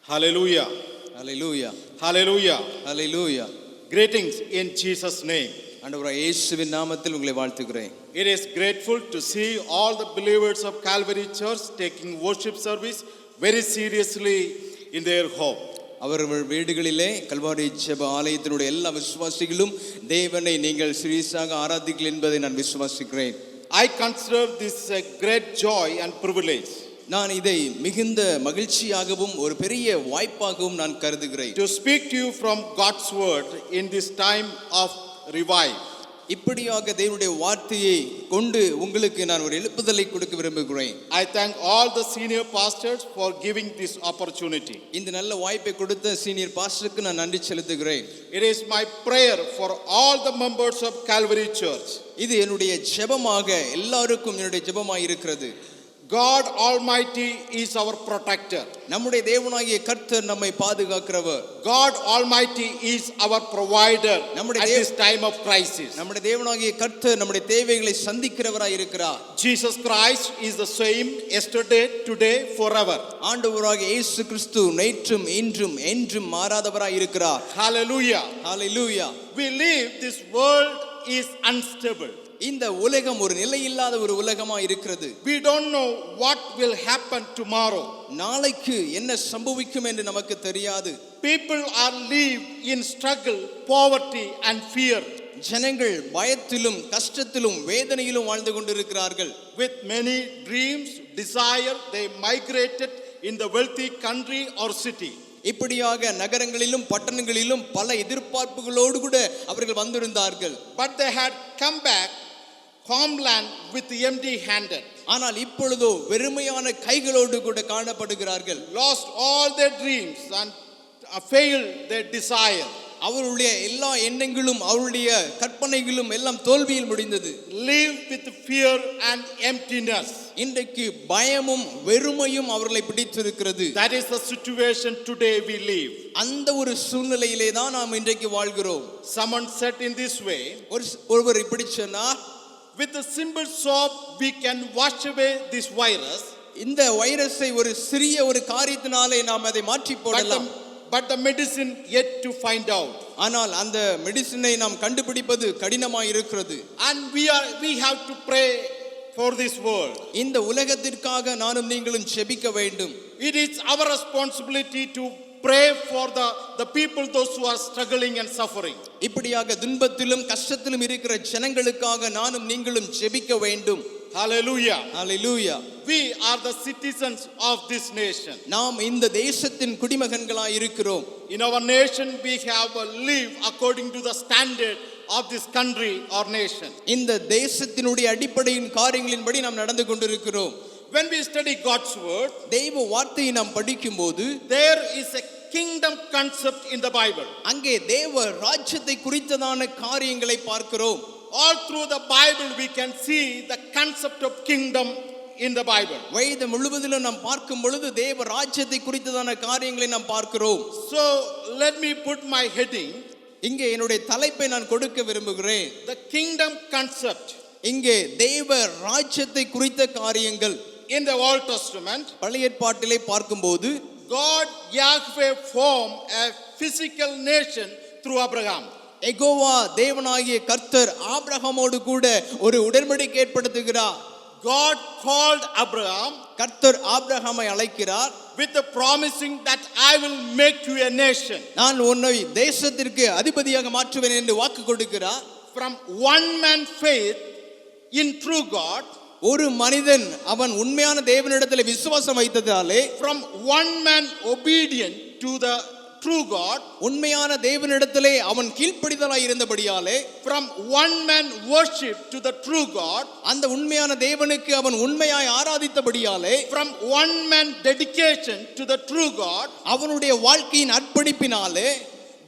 Hallelujah. Hallelujah. Hallelujah. Hallelujah. Greetings in Jesus' name. ஆண்டவராகிய இயேசுவின் நாமத்தில் உங்களை வாழ்த்துகிறேன். It is grateful to see all the believers of Calvary Church taking worship service very seriously in their home. அவர்கள் வீடுகளிலே கல்வாரி ஜெப ஆலயத்தினுடைய எல்லா விசுவாசிகளும் தேவனை நீங்கள் சீரியஸாக ஆராதிக்கிறீர்கள் என்பதை நான் விசுவாசிக்கிறேன். I consider this a great joy and privilege. நான் இதை மிகுந்த மகிழ்ச்சியாகவும் ஒரு பெரிய வாய்ப்பாகவும் நான் கருதுகிறேன். To speak to you from God's word in this time of revival. இப்படியாக தேவனுடைய வார்த்தையை கொண்டு உங்களுக்கு நான் ஒரு எழுப்புதலை கொடுக்க விரும்புகிறேன். I thank all the senior pastors for giving this opportunity. இந்த நல்ல வாய்ப்பை கொடுத்த சீனியர் பாஸ்டருக்கு நான் நன்றி செலுத்துகிறேன். It is my prayer for all the members of Calvary Church. இது என்னுடைய ஜெபமாக எல்லாருக்கும் என்னுடைய ஜெபமாக இருக்கிறது. God Almighty is our protector. நம்முடைய தேவனாகிய கர்த்தர் நம்மை பாதுகாக்கிறவர். God Almighty is our provider at this time of crisis. நம்முடைய தேவனாகிய கர்த்தர் நம்முடைய தேவைகளை சந்திக்கிறவராய் இருக்கிறார். Jesus Christ is the same yesterday, today, forever. ஆண்டவராகிய இயேசு கிறிஸ்து நேற்றும் இன்றும் என்றும் மாறாதவராய் இருக்கிறார். Hallelujah. Hallelujah. We live, this world is unstable. இந்த உலகம் ஒரு நிலையில்லாத ஒரு உலகமா இருக்கிறது. We don't know what will happen tomorrow. நாளைக்கு என்ன சம்பவிக்கும் என்று நமக்கு தெரியாது. People are live in struggle, poverty and fear. ஜனங்கள் பயத்திலும் கஷ்டத்திலும் வேதனையிலும் வாழ்ந்து கொண்டிருக்கிறார்கள். With many dreams, desire, they migrated in the wealthy country or city. இப்படியாக நகரங்களிலும் பட்டணங்களிலும் பல எதிர்பார்ப்புகளோடு கூட அவர்கள் வந்திருந்தார்கள். But they had come back homeland with empty handed. ஆனால் இப்பொழுதோ வெறுமையான கைகளோடு கூட காணப்படுகிறார்கள். Lost all their dreams and failed their desire. அவருடைய எல்லா எண்ணங்களும் அவருடைய கற்பனைகளும் எல்லாம் தோல்வியில் முடிந்தது. Live with fear and emptiness. இன்றைக்கு பயமும் வெறுமையும் அவர்களை பிடித்திருக்கிறது. That is the situation today we live. அந்த ஒரு சூழ்நிலையிலே தான் நாம் இன்றைக்கு வாழ்கிறோம். Someone said in this way, ஒருவர் இப்படி சொன்னார், with a simple soap we can wash away this virus. இந்த வைரஸை ஒரு சிறிய ஒரு காரியத்தினாலே நாம் அதை மாற்றி போடலாம். But the medicine yet to find out. ஆனால் அந்த மெடிசினை நாம் கண்டுபிடிப்பது கடினமாய் இருக்கிறது. And we have to pray for this world. இந்த உலகத்திற்காக நானும் நீங்களும் ஜெபிக்க வேண்டும். It is our responsibility to pray for the people, those who are struggling and suffering. இப்படியாக துன்பத்திலும் கஷ்டத்திலும் இருக்கிற ஜனங்களுக்காக நானும் நீங்களும் ஜெபிக்க வேண்டும். Hallelujah. Hallelujah. We are the citizens of this nation. நாம் இந்த தேசத்தின் குடிமகன்களாய் இருக்கிறோம். In our nation we have live according to the standard of this country or nation. இந்த தேசத்தினுடைய அடிப்படையின் காரியங்களின்படி நாம் நடந்து கொண்டிருக்கிறோம். When we study God's word, தெய்வ வார்த்தையை நாம் படிக்கும்போது there is a kingdom concept in the Bible. அங்கே தேவ ராஜ்யத்தை குறித்ததான காரியங்களை பார்க்கிறோம். All through the Bible we can see the concept of kingdom in the Bible. வேதம் முழுவதிலும் நாம் பார்க்கும் பொழுது தேவ ராஜ்யத்தை குறித்ததான காரியங்களை நாம் பார்க்கிறோம். So let me put my heading. இங்கே என்னுடைய தலைப்பை நான் கொடுக்க விரும்புகிறேன். The kingdom concept. இங்கே தேவ ராஜ்யத்தை குறித்த காரியங்கள். In the Old Testament, பழைய ஏற்பாட்டிலே பார்க்கும்போது God Yahweh formed a physical nation through Abraham. Jehovah தேவனாகிய கர்த்தர் ஆபிரகாமோடு கூட ஒரு உடன்படிக்கை ஏற்படுத்துகிறார். God called Abraham, கர்த்தர் ஆபிரகாமை அழைக்கிறார், with the promising that I will make you a nation. நான் உன்னை தேசத்திற்கு அதிபதியாக மாற்றுவேன் என்று வாக்கு கொடுக்கிறார். From one man faith in true God, ஒரு மனிதன் அவன் உண்மையான தேவனிடத்தில் விசுவாசம் வைத்ததாலே, from one man obedient to the true God, உண்மையான தேவனிடத்திலே அவன் கீழ்ப்படிதலாய் இருந்தபடியாலே, from one man worship to the true God, அந்த உண்மையான தேவனுக்கு அவன் உண்மையாய் ஆராதித்தபடியாலே, from one man dedication to the true God, அவனுடைய வாழ்க்கையின் அர்ப்பணிப்பினாலே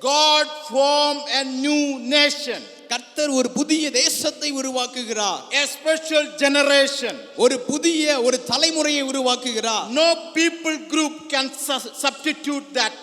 God formed a new nation. கர்த்தர் ஒரு புதிய தேசத்தை உருவாக்குகிறார். A special generation. ஒரு புதிய ஒரு தலைமுறையை உருவாக்குகிறார். No people group can substitute that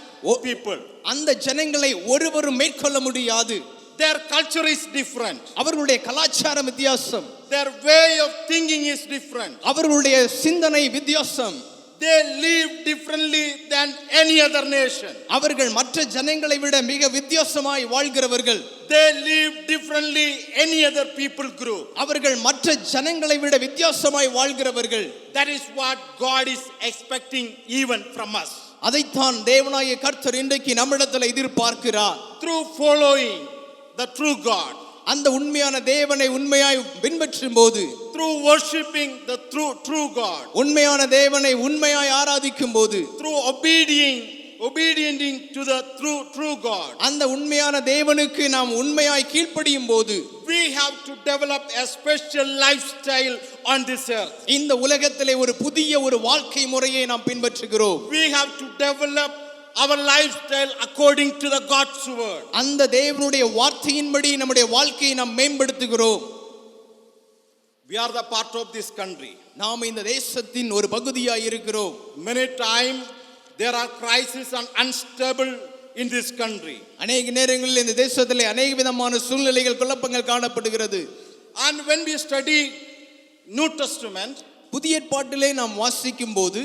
people. அந்த ஜனங்களை ஒருவரும் மேற்கொள்ள முடியாது. Their culture is different. அவர்களுடைய கலாச்சாரம் வித்தியாசம். Their way of thinking is different. அவர்களுடைய சிந்தனை வித்தியாசம். They live differently than any other nation. அவர்கள் மற்ற ஜனங்களை விட மிக வித்தியாசமாய் வாழ்கிறவர்கள். They live differently any other people group. அவர்கள் மற்ற ஜனங்களை விட வித்தியாசமாய் வாழ்கிறவர்கள். That is what God is expecting even from us. அதைத்தான் தேவனாகிய கர்த்தர் இன்றைக்கு நம்மிடத்தில் எதிர்பார்க்கிறார். Through following the true God. அந்த உண்மையான தேவனை உண்மையாய் பின்பற்றும் போது, through worshiping the true God, உண்மையான தேவனை உண்மையாய் ஆராதிக்கும் போது, through obedienting to the true God, அந்த உண்மையான தேவனுக்கு நாம் உண்மையாய் கீழ்ப்படியும் போது, we have to develop a special lifestyle on this earth. இந்த உலகத்திலே ஒரு புதிய ஒரு வாழ்க்கை முறையை நாம் பின்பற்றுகிறோம். We have to develop our lifestyle according to the God's word. அந்த தேவனுடைய வார்த்தையின்படி நம்முடைய வாழ்க்கையை நாம் மேம்படுத்துகிறோம். We are the part of this country. நாம் இந்த தேசத்தின் ஒரு பகுதியாய் இருக்கிறோம். Many times there are crises and unstable in this country. அநேக நேரங்களில் இந்த தேசத்திலே அநேக விதமான சூழ்நிலைகள் குழப்பங்கள் காணப்படுகிறது. And when we study New Testament, புதிய ஏற்பாட்டிலே நாம் வாசிக்கும் போது,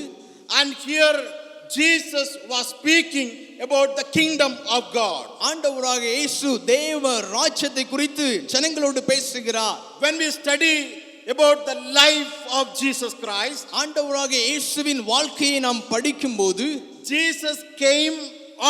and here Jesus was speaking about the kingdom of God. ஆண்டவராக இயேசு தேவ ராஜ்யத்தை குறித்து ஜனங்களோடு பேசுகிறார். When we study about the life of Jesus Christ, ஆண்டவராக இயேசுவின் வாழ்க்கையை நாம் படிக்கும்போது, Jesus came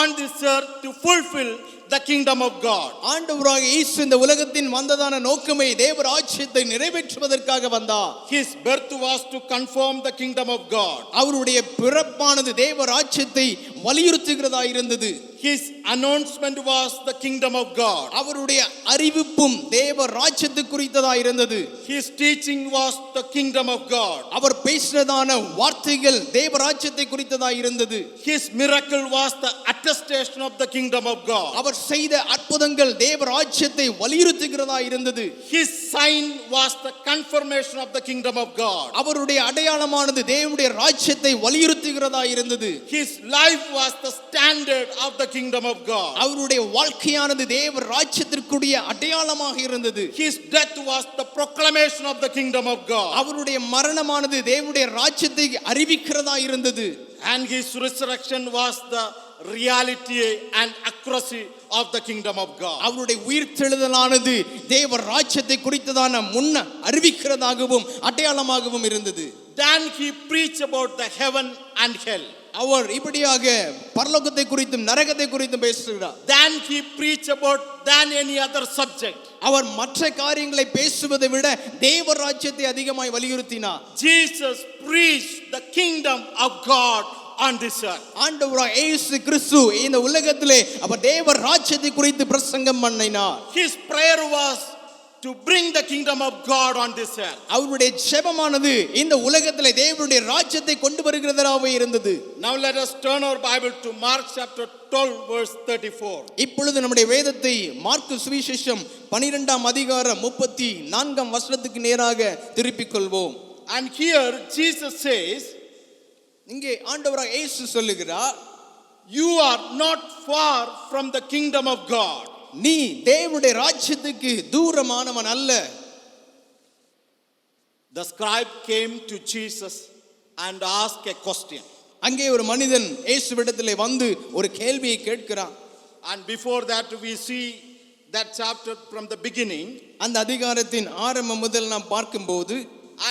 on this earth to fulfill the kingdom of God. ஆண்டவராக இயேசு இந்த உலகத்தின் வந்ததான நோக்கமே தேவ ராஜ்யத்தை நிறைவேற்றுவதற்காக வந்தார். His birth was to confirm the kingdom of God. அவருடைய பிறப்பானது தேவ ராஜ்யத்தை வலியுறுத்துகிறதா இருந்தது. His announcement was the kingdom of God. அவருடைய அறிவிப்பும் தேவ ராஜ்யத்தை குறித்ததா இருந்தது. His teaching was the kingdom of God. அவர் பேசினதான வார்த்தைகள் தேவ ராஜ்யத்தை குறித்ததா இருந்தது. His miracle was the attestation of the kingdom of God. அவர் செய்த அற்புதங்கள் தேவ ராஜ்யத்தை வலியுறுத்துகிறதா இருந்தது. His sign was the confirmation of the kingdom of God. அவருடைய அடையாளமானது தேவனுடைய ராஜ்யத்தை வலியுறுத்துகிறதா இருந்தது. His life was the standard of the kingdom of God. அவருடைய வாழ்க்கையானது தேவ ராஜ்யத்திற்குரிய அடையாளமாக இருந்தது. His death was the proclamation of the kingdom of God. அவருடைய மரணமானது தேவனுடைய ராஜ்யத்தை அறிவிக்கிறதா இருந்தது. And his resurrection was the reality and accuracy of the kingdom of God. அவருடைய உயிர்த்தெழுதலானது தேவ ராஜ்யத்தை குறித்ததான முன்ன அறிவிக்கிறதாகவும் அடையாளமாகவும் இருந்தது. Then he preached about the heaven and hell. அவர் இப்படியாக பரலோகத்தை குறித்தும் நரகத்தை குறித்தும் பேசுகிறார். Then he preached about than any other subject. அவர் மற்ற காரியங்களை பேசுவதை விட தேவ ராஜ்யத்தை அதிகமாய் வலியுறுத்தினார். Jesus preached the kingdom of God on this earth. ஆண்டவராகிய இயேசு கிறிஸ்து இந்த உலகத்திலே அவர் தேவ ராஜ்யத்தை குறித்து பிரசங்கம் பண்ணினார். His prayer was to bring the kingdom of God on this earth. அவருடைய ஜெபமானது இந்த உலகத்திலே தேவனுடைய ராஜ்யத்தை கொண்டு வருகிறதாவே இருந்தது. Now let us turn our Bible to Mark chapter 12 verse 34. இப்பொழுது நம்முடைய வேதத்தை மார்க்கு சுவிசேஷம் 12ஆம் அதிகாரம் 34ஆம் வசனத்துக்கு நேராக திருப்பிக் கொள்வோம். And here Jesus says, இங்கே ஆண்டவராகிய இயேசு சொல்லுகிறார், you are not far from the kingdom of God. நீ தேவனுடைய ராஜ்யத்துக்கு தூரமானவன் அல்ல. The scribe came to Jesus and asked a question. அங்கே ஒரு மனிதன் இயேசுவிடத்திலே வந்து ஒரு கேள்வியை கேட்கிறான். And before that we see that chapter from the beginning. அந்த அதிகாரத்தின் ஆரம்பம் முதல் நாம் பார்க்கும்போது,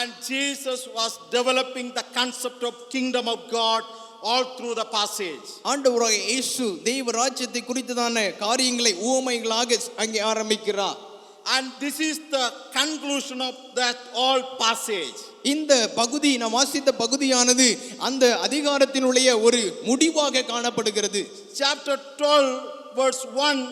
and Jesus was developing the concept of kingdom of God all through the passage. ஆண்டவராகிய இயேசு தேவ ராஜ்யத்தை குறித்ததான காரியங்களை உவமைகளாக அங்கே ஆரம்பிக்கிறார். And this is the conclusion of that all passage. இந்த பகுதி நாம் வாசித்த பகுதியானது அந்த அதிகாரத்தினுடைய ஒரு முடிவாக காணப்படுகிறது. Chapter 12 verse 1,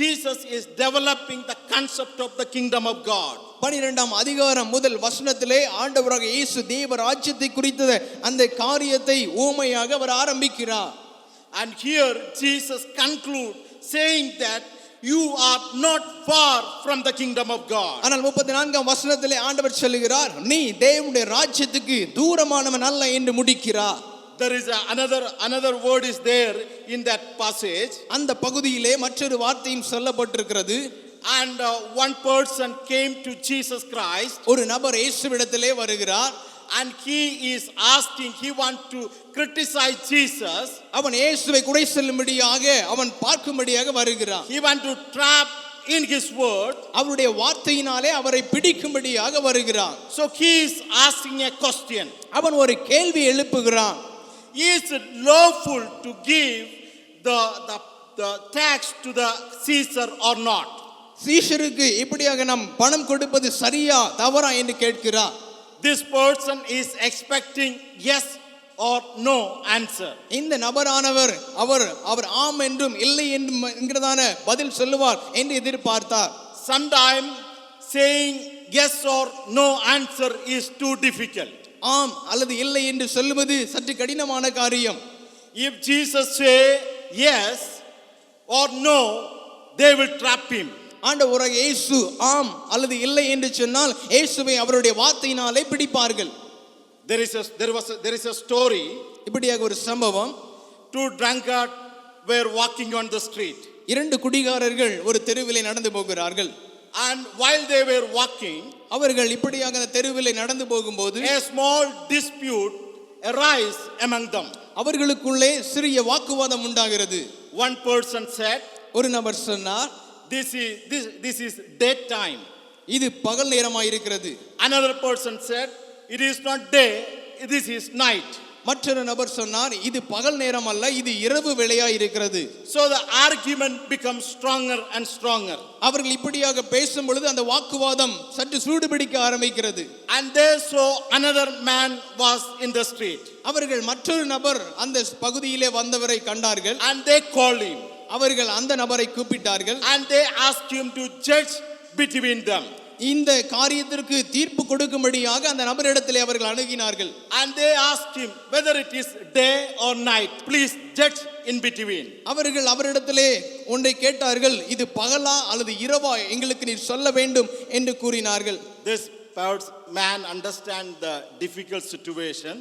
Jesus is developing the concept of the kingdom of God. 12ஆம் அதிகாரம் முதல் வசனத்திலே ஆண்டவராகிய இயேசு தேவ ராஜ்யத்தை குறித்த அந்த காரியத்தை உவமையாக அவர் ஆரம்பிக்கிறார். And here Jesus concludes saying that you are not far from the kingdom of God. ஆனால் 34ஆம் வசனத்திலே ஆண்டவர் சொல்லுகிறார், நீ தேவனுடைய ராஜ்யத்துக்கு தூரமானவன் அல்ல என்று முடிக்கிறார். There is another word is there in that passage. அந்த பகுதியிலே மற்றொரு வார்த்தையும் சொல்லப்பட்டிருக்கிறது. And one person came to Jesus Christ. ஒரு நபர் இயேசுவிடத்திலே வருகிறார். and he is asking, he wants to criticize Jesus. அவன் இயேசுவை குறை சொல்லும்படியாக அவன் பார்க்கும்படியாக வருகிறான். He wants to trap in his word. அவருடைய வார்த்தையினாலே அவரை பிடிக்கும்படியாக வருகிறான். So he is asking a question. அவன் ஒரு கேள்வி எழுப்புகிறான். Is it lawful to give the tax to the Caesar or not? சீஷருக்கு இப்படியாக நாம் பணம் கொடுப்பது சரியா தவறா என்று கேட்கிறார். This person is expecting yes or no answer. இந்த நபரானவர் அவர் ஆம் என்றும் இல்லை என்றும் என்கிறதான பதில் சொல்லுவார் என்று எதிர்பார்த்தார். Sometimes saying yes or no answer is too difficult. ஆம் அல்லது இல்லை என்று சொல்லுவது சற்று கடினமான காரியம். If Jesus say yes or no, they will trap him. ஆண்டவராக இயேசு ஆம் அல்லது இல்லை என்று சொன்னால் இயேசுவை அவருடைய வார்த்தையினாலே பிடிப்பார்கள். There is a story. இப்படியாக ஒரு சம்பவம். Two drunkards were walking on the street. இரண்டு குடிகாரர்கள் ஒரு தெருவிலே நடந்து போகிறார்கள். And while they were walking, அவர்கள் இப்படியாக அந்த தெருவிலே நடந்து போகும்போது a small dispute arise among them. அவர்களுக்குள்ளே சிறிய வாக்குவாதம் உண்டாகிறது. One person said, ஒரு நபர் சொன்னார், this is daytime. இது பகல் நேரமாய் இருக்கிறது. Another person said, it is not day, this is night. மற்றொரு நபர் சொன்னார், இது பகல் நேரம் அல்ல, இது இரவு வேளையாய் இருக்கிறது. So the argument becomes stronger and stronger. அவர்கள் இப்படியாக பேசும் பொழுது அந்த வாக்குவாதம் சற்று சூடுபிடிக்க ஆரம்பிக்கிறது. And they saw another man was in the street. அவர்கள் மற்றொரு நபர் அந்த பகுதியிலே வந்தவரை கண்டார்கள். And they called him. அவர்கள் அந்த நபரை கூப்பிட்டார்கள். And they asked him to judge between them. இந்த காரியத்திற்கு தீர்ப்பு கொடுக்கும்படியாக அந்த நபரிடத்திலே அவர்கள் அணுகினார்கள். And they asked him whether it is day or night, please judge in between. அவர்கள் அவரிடத்திலே ஒன்றை கேட்டார்கள், இது பகலா அல்லது இரவா எங்களுக்கு நீர் சொல்ல வேண்டும் என்று கூறினார்கள். This man understand the difficult situation.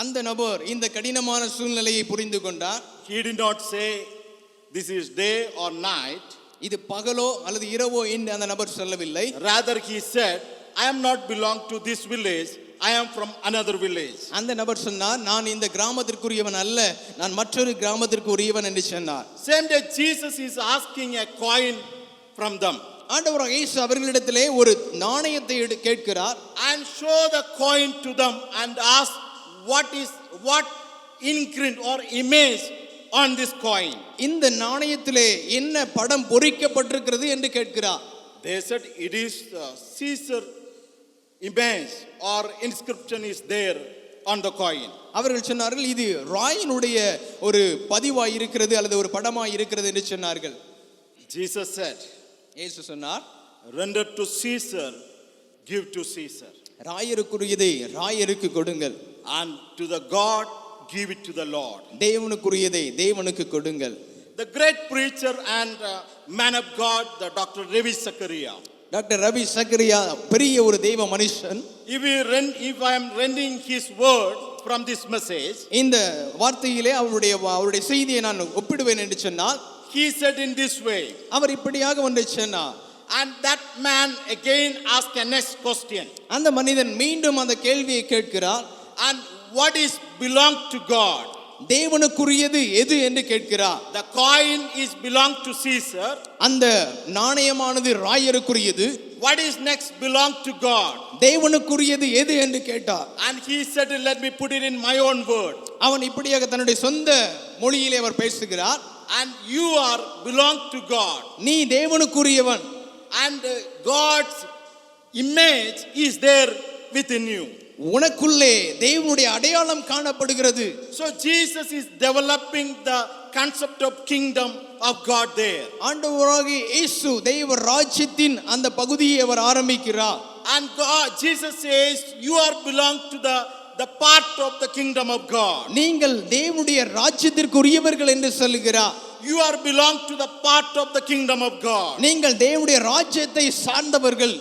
அந்த நபர் இந்த கடினமான சூழ்நிலையை புரிந்து கொண்டார். He did not say this is day or night. இது பகலோ அல்லது இரவோ என்று அந்த நபர் சொல்லவில்லை. Rather he said, I am not belong to this village, I am from another village. அந்த நபர் சொன்னார், நான் இந்த கிராமத்திற்குரியவன் அல்ல, நான் மற்றொரு கிராமத்திற்கு உரியவன் என்று சொன்னார். Same day Jesus is asking a coin from them. ஆண்டவராக இயேசு அவர்களிடத்திலே ஒரு நாணயத்தை கேட்கிறார். And show the coin to them and ask what imprint or image on this coin. இந்த நாணயத்திலே என்ன படம் பொறிக்கப்பட்டிருக்கிறது என்று கேட்கிறார். They said it is Caesar image or inscription is there on the coin. அவர்கள் சொன்னார்கள், இது ராயினுடைய ஒரு பதிவாய் இருக்கிறது அல்லது ஒரு படமாய் இருக்கிறது என்று சொன்னார்கள். Jesus said, இயேசு சொன்னார், render to Caesar, give to Caesar. ராயருக்குரியதை ராயருக்கு கொடுங்கள். And to the God, give it to the Lord. தேவனுக்குரியதை தேவனுக்கு கொடுங்கள். The great preacher and man of God, the Dr. Ravi Zachariah. Doctor Ravi Zakariya பெரிய ஒரு தெய்வ மனுஷன். If I am rendering his word from this message, இந்த வார்த்தையிலே அவருடைய செய்தியை நான் ஒப்பிடுவேன் என்று சொன்னால், he said in this way. அவர் இப்படியாக ஒன்றை சொன்னார். And that man again asked a next question. அந்த மனிதன் மீண்டும் அந்த கேள்வியை கேட்கிறார். And what is belong to God? தேவனுக்குரியது எது என்று கேட்கிறார். The coin is belong to Caesar. அந்த நாணயமானது ராயருக்குரியது. What is next belong to God? தேவனுக்குரியது எது என்று கேட்டார். And he said, let me put it in my own word. அவன் இப்படியாக தன்னுடைய சொந்த மொழியிலே அவர் பேசுகிறார். And you are belong to God. நீ தேவனுக்குரியவன். And God's image is there within you. உனக்குள்ளே தேவனுடைய அடையாளம் காணப்படுகிறது. So Jesus is developing the concept of kingdom of God there. ஆண்டவராகிய இயேசு தேவ ராஜ்யத்தின் அந்த பகுதியை அவர் ஆரம்பிக்கிறார். And Jesus says you are belong to the part of the kingdom of God. நீங்கள் தேவனுடைய ராஜ்யத்திற்கு உரியவர்கள் என்று சொல்லுகிறார். You are belong to the part of the kingdom of God. நீங்கள் தேவனுடைய ராஜ்யத்தை சார்ந்தவர்கள்.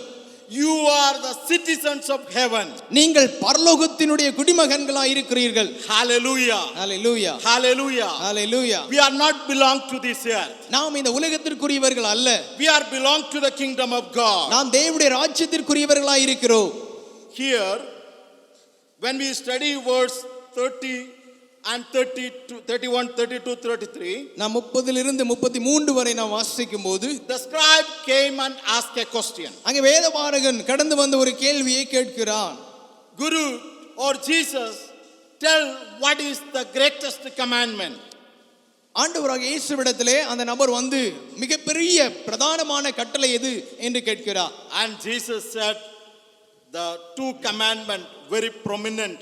You are the citizens of heaven. நீங்கள் பரலோகத்தினுடைய குடிமகன்களாய் இருக்கிறீர்கள். Hallelujah. Hallelujah. Hallelujah. Hallelujah. We are not belong to this earth. நாம் இந்த உலகத்திற்குரியவர்கள் அல்ல. We are belong to the kingdom of God. நாம் தேவனுடைய ராஜ்யத்திற்குரியவர்களாய் இருக்கிறோம். Here when we study verse 30 and 32, 31, 32, 33, நாம் 30 33 வரை நாம் வாசிக்கும் போது the scribe came and asked a question. அங்கே வேதபாரகன் கடந்து வந்து ஒரு கேள்வியை கேட்கிறான். Guru or Jesus, tell what is the greatest commandment? ஆண்டவராக இயேசுவிடத்திலே அந்த நபர் வந்து மிகப்பெரிய பிரதானமான கட்டளை எது என்று கேட்கிறார். And Jesus said the two commandments very prominent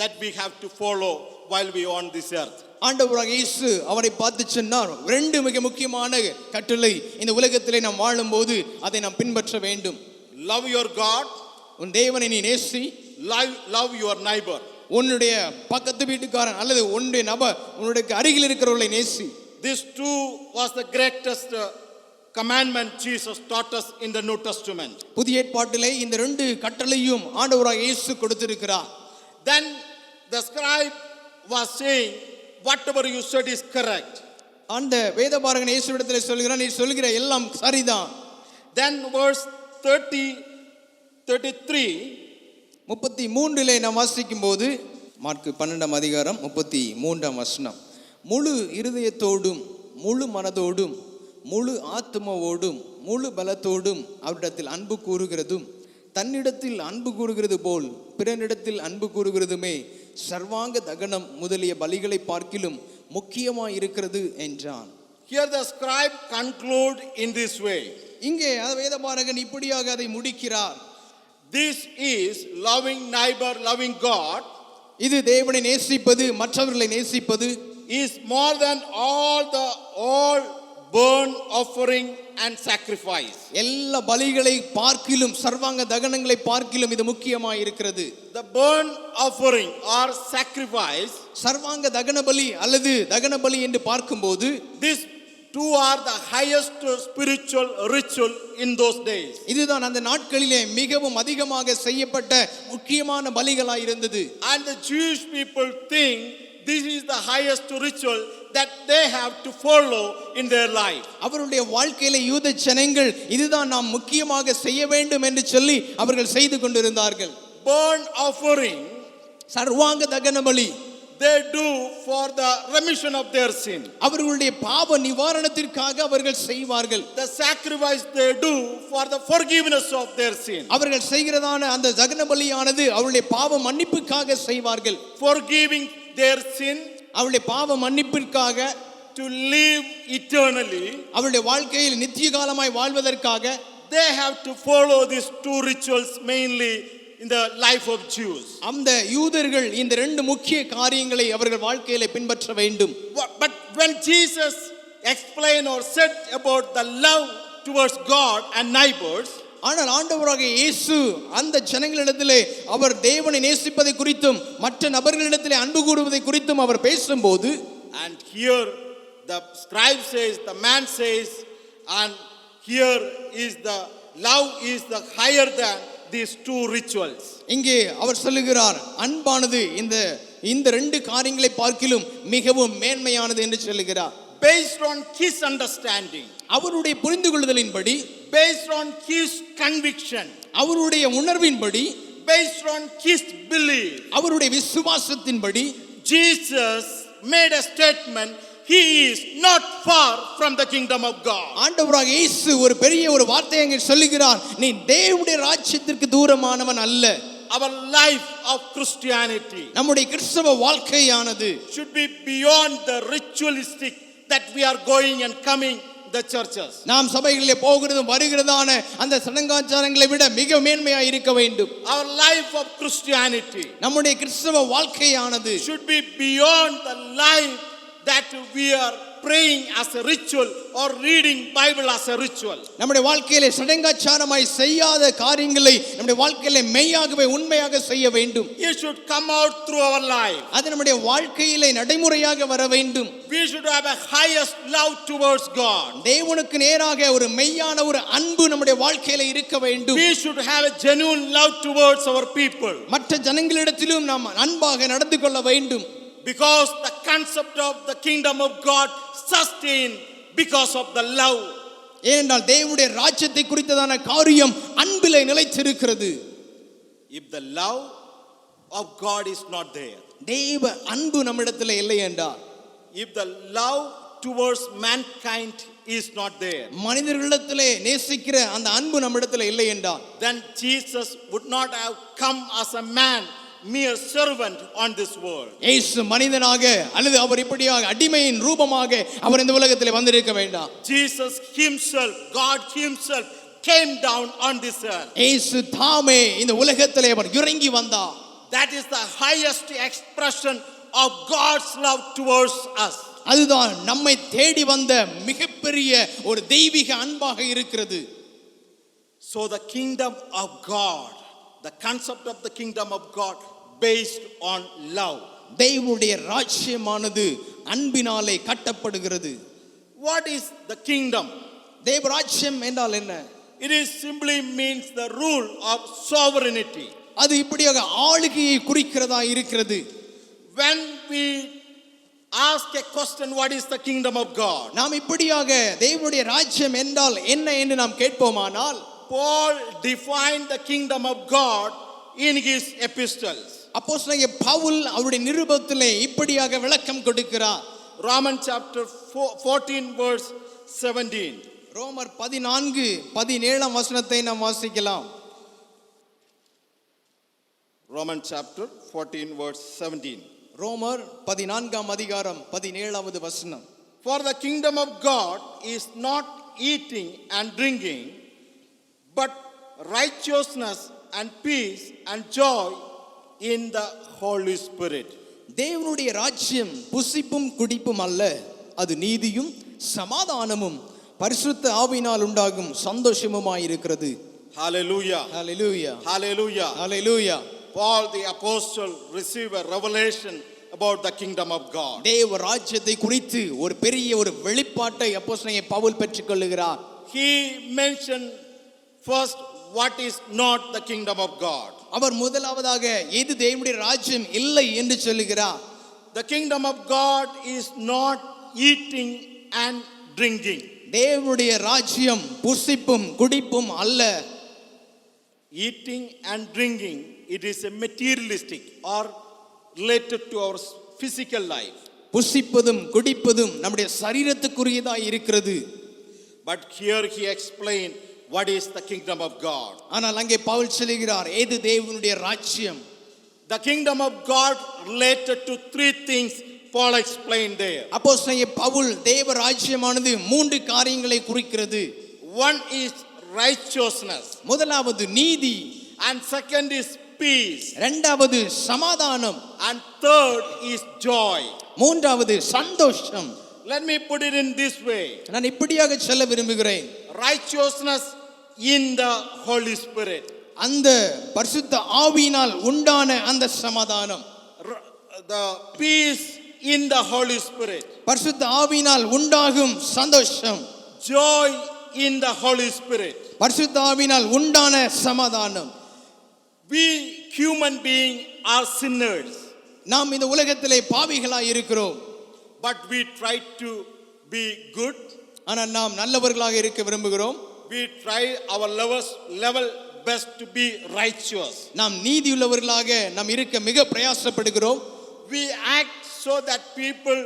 that we have to follow while we on this earth. ஆண்டவராக இயேசு அவரை பார்த்து சொன்னார், ரெண்டு மிக முக்கியமான கட்டளை இந்த உலகத்திலே நாம் வாழும்போது அதை நாம் பின்பற்ற வேண்டும். Love your God, உன் தேவனை நீ நேசி, love your neighbor. உன்னுடைய பக்கத்து வீட்டுக்காரன் அல்லது உன்னுடைய நபர் உன்னுடைய அருகில் இருக்கிறவர்களை நேசி. This two was the greatest commandment Jesus taught us in the New Testament. புதிய ஏற்பாட்டிலே இந்த ரெண்டு கட்டளையும் ஆண்டவராக இயேசு கொடுத்திருக்கிறார். Then the scribe was saying, whatever you said is correct. அந்த வேதபாரகன் இயேசுவிடத்திலே சொல்கிறான், நீ சொல்கிற எல்லாம் சரிதான். Then verse 30, 33, 33 நாம் வாசிக்கும் போது மார்க்கு 12 அதிகாரம் 33 வசனம், முழு இருதயத்தோடும் முழு மனதோடும் முழு ஆத்துமாவோடும் முழு பலத்தோடும் அவரிடத்தில் அன்பு கூறுகிறதும் தன்னிடத்தில் அன்பு கூறுகிறது போல் பிறனிடத்தில் அன்பு கூறுகிறதுமே சர்வாங்க தகனம் முதலிய பலிகளை பார்க்கிலும் முக்கியமாய் இருக்கிறது என்றான். Here the scribe conclude in this way. இங்கே வேதபாரகன் இப்படியாக அதை முடிக்கிறார். This is loving neighbor, loving God. இது தேவனை நேசிப்பது, மற்றவர்களை நேசிப்பது is more than all burn offering and sacrifice. எல்லா பலிகளை பார்க்கிலும் சர்வாங்க தகனங்களை பார்க்கிலும் இது முக்கியமாய் இருக்கிறது. The burn offering or sacrifice, சர்வாங்க தகன பலி அல்லது தகன பலி என்று பார்க்கும்போது these two are the highest spiritual ritual in those days. இதுதான் அந்த நாட்களிலே மிகவும் அதிகமாக செய்யப்பட்ட முக்கியமான பலிகளாய் இருந்தது. And the Jewish people think this is the highest ritual that they have to follow in their life. அவருடைய வாழ்க்கையிலே யூத ஜனங்கள் இதுதான் நாம் முக்கியமாக செய்ய வேண்டும் என்று சொல்லி அவர்கள் செய்து கொண்டிருந்தார்கள். Burn offering, சர்வாங்க தகன பலி they do for the remission of their sin. அவர்களுடைய பாவ நிவாரணத்திற்காக அவர்கள் செய்வார்கள். The sacrifice they do for the forgiveness of their sin. அவர்கள் செய்கிறதான அந்த தகன பலியானது அவருடைய பாவ மன்னிப்புக்காக செய்வார்கள். Forgiving their sin, அவருடைய பாவ மன்னிப்பிற்காக, to live eternally, அவருடைய வாழ்க்கையில் நித்திய காலமாய் வாழ்வதற்காக they have to follow these two rituals mainly in the life of Jews. அந்த யூதர்கள் இந்த ரெண்டு முக்கிய காரியங்களை அவர்கள் வாழ்க்கையிலே பின்பற்ற வேண்டும். But when Jesus explained or said about the love towards God and neighbors, ஆனால் ஆண்டவராக இயேசு அந்த ஜனங்களிடத்திலே அவர் தேவனை நேசிப்பதை குறித்தும் மற்ற நபர்களிடத்திலே அன்பு கூறுவதை குறித்தும் அவர் பேசும்போது, and here the scribe says, the man says, and here is the love is the higher than these two rituals. இங்கே அவர் சொல்லுகிறார், அன்பானது இந்த ரெண்டு காரியங்களை பார்க்கிலும் மிகவும் மேன்மையானது என்று சொல்லுகிறார். Based on his understanding, அவருடைய புரிந்து கொள்ளுதலின்படி, based on his conviction, அவருடைய உணர்வின்படி, based on his belief, அவருடைய விசுவாசத்தின்படி Jesus made a statement, he is not far from the kingdom of God. ஆண்டவராக இயேசு ஒரு பெரிய ஒரு வார்த்தையை அங்கே சொல்லுகிறார், நீ தேவனுடைய ராஜ்யத்திற்கு தூரமானவன் அல்ல. Our life of Christianity நம்முடைய கிறிஸ்தவ வாழ்க்கையானது should be beyond the ritualistic that we are going and coming the churches. நாம் சபைகளிலே போகிறதும் வருகிறதான அந்த சடங்காச்சாரங்களை விட மிக மேன்மையாக இருக்க வேண்டும். Our life of Christianity நம்முடைய கிறிஸ்தவ வாழ்க்கையானது should be beyond the life that we are praying as a ritual or reading Bible as a ritual. நம்முடைய வாழ்க்கையிலே சடங்காச்சாரமாய் செய்யாத காரியங்களை நம்முடைய வாழ்க்கையிலே மெய்யாகவே உண்மையாக செய்ய வேண்டும். It should come out through our life. அது நம்முடைய வாழ்க்கையிலே நடைமுறையாக வர வேண்டும். We should have a highest love towards God. தேவனுக்கு நேராக ஒரு மெய்யான ஒரு அன்பு நம்முடைய வாழ்க்கையிலே இருக்க வேண்டும். We should have a genuine love towards our people. மற்ற ஜனங்களிடத்திலும் நாம் அன்பாக நடந்து கொள்ள வேண்டும். Because the concept of the kingdom of God sustained because of the love. ஏனென்றால் தேவனுடைய ராஜ்யத்தை குறித்ததான காரியம் அன்பிலே நிலைத்திருக்கிறது. If the love of God is not there, தேவ அன்பு நம்மிடத்தில் இல்லை என்றால், if the love towards mankind is not there, மனிதர்களிடத்திலே நேசிக்கிற அந்த அன்பு நம்மிடத்தில் இல்லை என்றால், then Jesus would not have come as a man, mere servant on this world. இயேசு மனிதனாக அல்லது அவர் இப்படியாக அடிமையின் ரூபமாக அவர் இந்த உலகத்திலே வந்திருக்க வேண்டாம். Jesus himself, God himself came down on this earth. இயேசு தாமே இந்த உலகத்திலே அவர் இறங்கி வந்தார். That is the highest expression of God's love towards us. அதுதான் நம்மை தேடி வந்த மிகப்பெரிய ஒரு தெய்வீக அன்பாக இருக்கிறது. So the kingdom of God, the concept of the kingdom of God based on love. தேவனுடைய ராஜ்யமானது அன்பினாலே கட்டப்படுகிறது. What is the kingdom? தேவ ராஜ்யம் என்றால் என்ன? It is simply means the rule of sovereignty. அது இப்படியாக ஆளுகையை குறிக்கிறதா இருக்கிறது. When we ask a question, what is the kingdom of God? நாம் இப்படியாக தேவனுடைய ராஜ்யம் என்றால் என்ன என்று நாம் கேட்போமானால், Paul defined the kingdom of God in his epistles. அப்போஸ்தலனாகிய பவுல் அவருடைய நிருபத்திலே இப்படியாக விளக்கம் கொடுக்கிறார். Romans chapter 14 verse 17. ரோமர் 14:17 வசனத்தை நாம் வாசிக்கலாம். Romans chapter 14 verse 17. ரோமர் 14:17 வசனம். For the kingdom of God is not eating and drinking, but righteousness and peace and joy in the Holy Spirit. தேவனுடைய ராஜ்யம் புசிப்பும் குடிப்பும் அல்ல, அது நீதியும் சமாதானமும் பரிசுத்த ஆவியினால் உண்டாகும் சந்தோஷமுமாய் இருக்கிறது. Hallelujah. Hallelujah. Hallelujah. Hallelujah. Paul the apostle received a revelation about the kingdom of God. தேவ ராஜ்யத்தை குறித்து ஒரு பெரிய ஒரு வெளிப்பாட்டை அப்போஸ்தலனாகிய Pavul பெற்றுக்கொள்கிறார். He mentioned first what is not the kingdom of God. அவர் முதலாவதாக எது தேவனுடைய ராஜ்யம் இல்லை என்று சொல்லுகிறார். The kingdom of God is not eating and drinking. தேவனுடைய ராஜ்யம் புசிப்பும் குடிப்பும் அல்ல. Eating and drinking, it is a materialistic or related to our physical life. புசிப்பதும் குடிப்பதும் நம்முடைய சரீரத்துக்குரியதாய் இருக்கிறது. But here he explained what is the kingdom of God. ஆனால் அங்கே பவுல் சொல்லுகிறார் எது தேவனுடைய ராஜ்யம். The kingdom of God related to three things Paul explained there. அப்போஸ்தலனாகிய பவுல் தேவ ராஜ்யமானது மூன்று காரியங்களை குறிக்கிறது. One is righteousness, முதலாவது நீதி, and second is peace, இரண்டாவது சமாதானம், and third is joy. மூன்றாவது சந்தோஷம். Let me put it in this way. நான் இப்படியாக சொல்ல விரும்புகிறேன். Righteousness in the Holy Spirit. அந்த பரிசுத்த ஆவியினால் உண்டான அந்த சமாதானம். The peace in the Holy Spirit. பரிசுத்த ஆவியினால் உண்டாகும் சந்தோஷம். Joy in the Holy Spirit. பரிசுத்த ஆவியினால் உண்டான சமாதானம். We human beings are sinners, நாம் இந்த உலகத்திலே பாவிகளாய் இருக்கிறோம். but we try to be good. ஆனால் நாம் நல்லவர்களாக இருக்க விரும்புகிறோம். We try our level best to be righteous. நாம் நீதியுள்ளவர்களாக நாம் இருக்க மிக பிரயாசப்படுகிறோம். We act so that people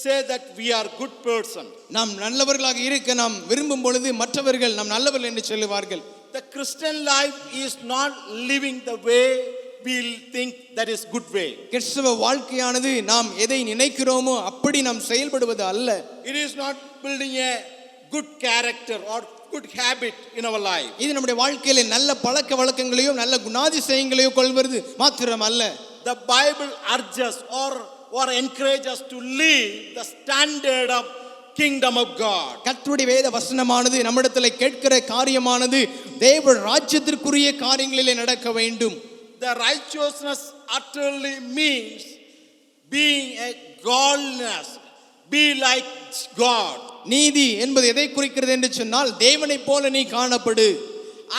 say that we are good person. நாம் நல்லவர்களாக இருக்க நாம் விரும்பும் பொழுது மற்றவர்கள் நாம் நல்லவர்கள் என்று சொல்லுவார்கள். The Christian life is not living the way we think that is good way. கிறிஸ்தவ வாழ்க்கையானது நாம் எதை நினைக்கிறோமோ அப்படி நாம் செயல்படுவது அல்ல. It is not building a good character or good habit in our life. இது நம்முடைய வாழ்க்கையில நல்ல பழக்க வழக்கங்களையோ நல்ல குணாதிசயங்களையோ கொள்வது மாத்திரம் அல்ல. The Bible urges or encourages us to live the standard of kingdom of God. கர்த்தருடைய வேத வசனமானது நம்மிடத்தில் கேட்கிற காரியமானது தேவ ராஜ்யத்திற்குரிய காரியங்களிலே நடக்க வேண்டும். The righteousness utterly means being a godliness, be like God. நீதி என்பது எதை குறிக்கிறது என்று சொன்னால் தேவனைப் போல நீ காணப்படு.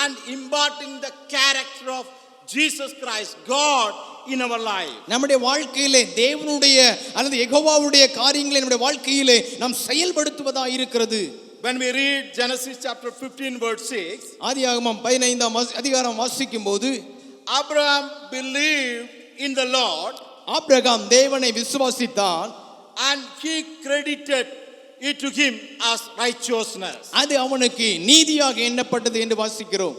And imparting the character of Jesus Christ, God in our life. நம்முடைய வாழ்க்கையிலே தேவனுடைய அல்லது யெகோவாவுடைய காரியங்களை நம்முடைய வாழ்க்கையிலே நாம் செயல்படுத்துவதாக இருக்கிறது. When we read Genesis chapter 15 verse 6, ஆதியாகமம் 15ஆம் அதிகாரம் வாசிக்கும் போது Abraham believed in the Lord, Abraham தேவனை விசுவாசித்தான், and he credited it to him as righteousness. அது அவனுக்கு நீதியாக எண்ணப்பட்டது என்று வாசிக்கிறோம்.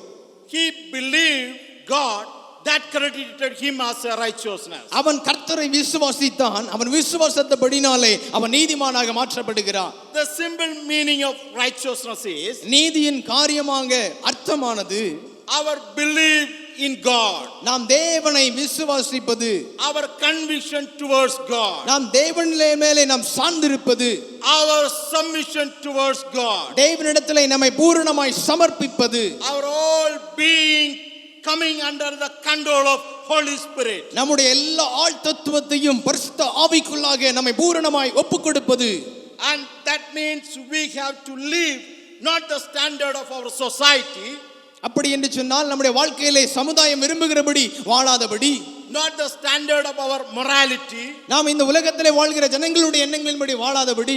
He believed God, that credited him as a righteousness. அவன் கர்த்தரை விசுவாசித்தான், அவன் விசுவாசத்தபடினாலே அவன் நீதிமானாக மாற்றப்படுகிறான். The simple meaning of righteousness is நீதியின் காரியமாக அர்த்தமானது our belief in God, நாம் தேவனை விசுவாசிப்பது, our conviction towards God, நாம் தேவனிலே மேலே நாம் சார்ந்திருப்பது, our submission towards God, தேவனிடத்திலே நம்மை பூரணமாய் சமர்ப்பிப்பது, our whole being coming under the control of Holy Spirit. நம்முடைய எல்லா ஆள் தத்துவத்தையும் பரிசுத்த ஆவிக்குள்ளாக நம்மை பூரணமாய் ஒப்புக்கொடுப்பது. And that means we have to live not the standard of our society, அப்படி என்று சொன்னால் நம்முடைய வாழ்க்கையிலே சமுதாயம் விரும்புகிறபடி வாழாதபடி, not the standard of our morality, நாம் இந்த உலகத்திலே வாழ்கிற ஜனங்களுடைய எண்ணங்களின்படி வாழாதபடி,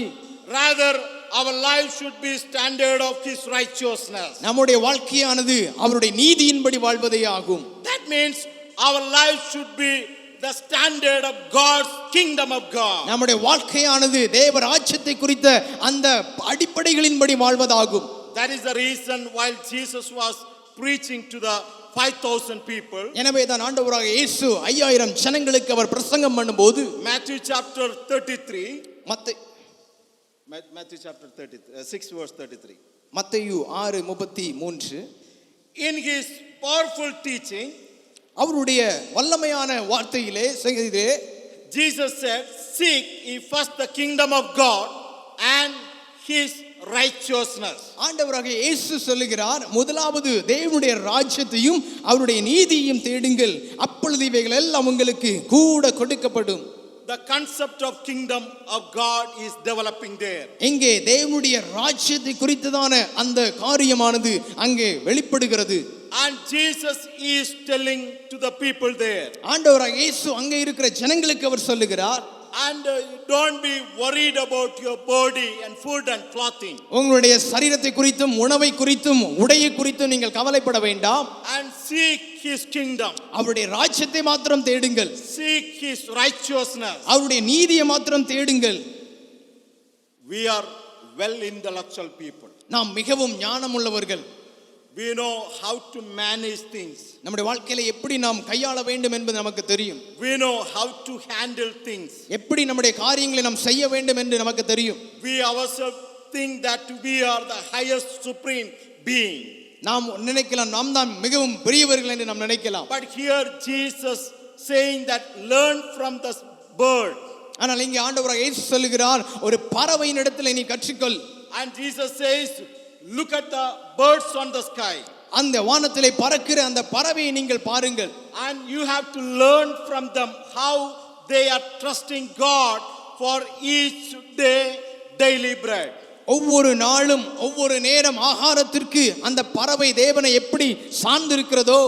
rather our life should be standard of his righteousness. நம்முடைய வாழ்க்கையானது அவருடைய நீதியின்படி வாழ்வதே ஆகும். That means our life should be the standard of God's kingdom of God. நம்முடைய வாழ்க்கையானது தேவ ராஜ்யத்தை குறித்த அந்த அடிப்படைகளின்படி வாழ்வதாகும். That is the reason while Jesus was preaching to the 5,000 people, எனவே தான் ஆண்டவராக இயேசு 5000 ஜனங்களுக்கு அவர் பிரசங்கம் பண்ணும்போது Matthew chapter 33, மத்தேயு Matthew chapter 33, 6 verse 33. மத்தேயு 6:33 In his powerful teaching, அவருடைய வல்லமையான வார்த்தையிலே செய்திலே Jesus said, seek ye first the kingdom of God and his righteousness. ஆண்டவராக இயேசு சொல்லுகிறார், முதலாவது தேவனுடைய ராஜ்யத்தையும் அவருடைய நீதியையும் தேடுங்கள், அப்பொழுது இவைகள் எல்லாம் உங்களுக்கு கூட கொடுக்கப்படும். The concept of kingdom of God is developing there. இங்கே தேவனுடைய ராஜ்யத்தை குறித்ததான அந்த காரியமானது அங்கே வெளிப்படுகிறது. And Jesus is telling to the people there, ஆண்டவராக இயேசு அங்கே இருக்கிற ஜனங்களுக்கு அவர் சொல்லுகிறார், and don't be worried about your body and food and clothing, உங்களுடைய சரீரத்தை குறித்தும் உணவை குறித்தும் உடையை குறித்தும் நீங்கள் கவலைப்பட வேண்டாம். and seek his kingdom, அவருடைய ராஜ்யத்தை மாத்திரம் தேடுங்கள், seek his righteousness. அவருடைய நீதியை மாத்திரம் தேடுங்கள். We are well intellectual people. நாம் மிகவும் ஞானம் உள்ளவர்கள். We know how to manage things. நம்முடைய வாழ்க்கையில எப்படி நாம் கையாள வேண்டும் என்பது நமக்கு தெரியும். We know how to handle things. எப்படி நம்முடைய காரியங்களை நாம் செய்ய வேண்டும் என்று நமக்கு தெரியும். We ourselves think that we are the highest supreme being. நாம் நினைக்கலாம் நாம் தான் மிகவும் பெரியவர்கள் என்று நாம் நினைக்கலாம். But here Jesus saying that learn from the bird. ஆனால் இங்கே ஆண்டவராக இயேசு சொல்லுகிறார், ஒரு பறவையின் இடத்துல நீ கற்றுக்கொள். And Jesus says, look at the birds on the sky. அந்த வானத்திலே பறக்கிற அந்த பறவையை நீங்கள் பாருங்கள். And you have to learn from them how they are trusting God for each day daily bread. ஒவ்வொரு நாளும் ஒவ்வொரு நேரம் ஆகாரத்திற்கு அந்த பறவை தேவனை எப்படி சார்ந்திருக்கிறதோ,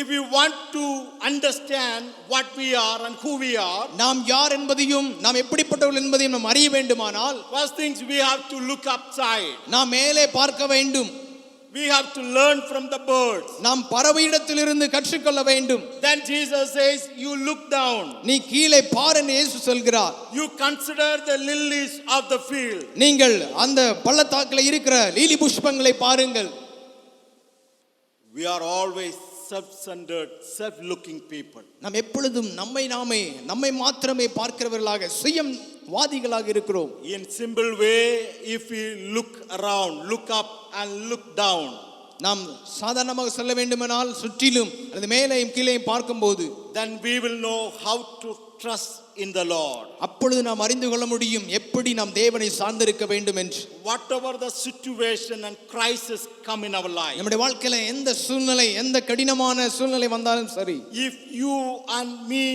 If you want to understand what we are and who we are, நாம் யார் என்பதையும் நாம் எப்படிப்பட்டவர்கள் என்பதையும் நாம் அறிய வேண்டுமானால், first things we have to look upside. நாம் மேலே பார்க்க வேண்டும். We have to learn from the birds. நாம் பறவையிடத்திலிருந்து கற்றுக்கொள்ள வேண்டும். Then Jesus says, you look down. நீ கீழே பார் என்று இயேசு சொல்கிறார். You consider the lilies of the field. நீங்கள் அந்த பள்ளத்தாக்கில் இருக்கிற லீலி புஷ்பங்களை பாருங்கள். We are always self-centered, self-looking people. நாம் எப்பொழுதும் நம்மை மாத்திரமே பார்க்கிறவர்களாக சுயம்வாதிகளாக இருக்கிறோம். In simple way, if we look around, look up and look down, நாம் சாதாரணமாக சொல்ல வேண்டுமானால் சுற்றிலும் அல்லது மேலேயும் கீழேயும் பார்க்கும்போது, then we will know how to trust in the Lord. அப்பொழுது நாம் அறிந்து கொள்ள முடியும் எப்படி நாம் தேவனை சார்ந்திருக்க வேண்டும் என்று. Whatever the situation and crisis come in our life, நம்முடைய வாழ்க்கையில எந்த சூழ்நிலை, எந்த கடினமான சூழ்நிலை வந்தாலும் சரி, if you and me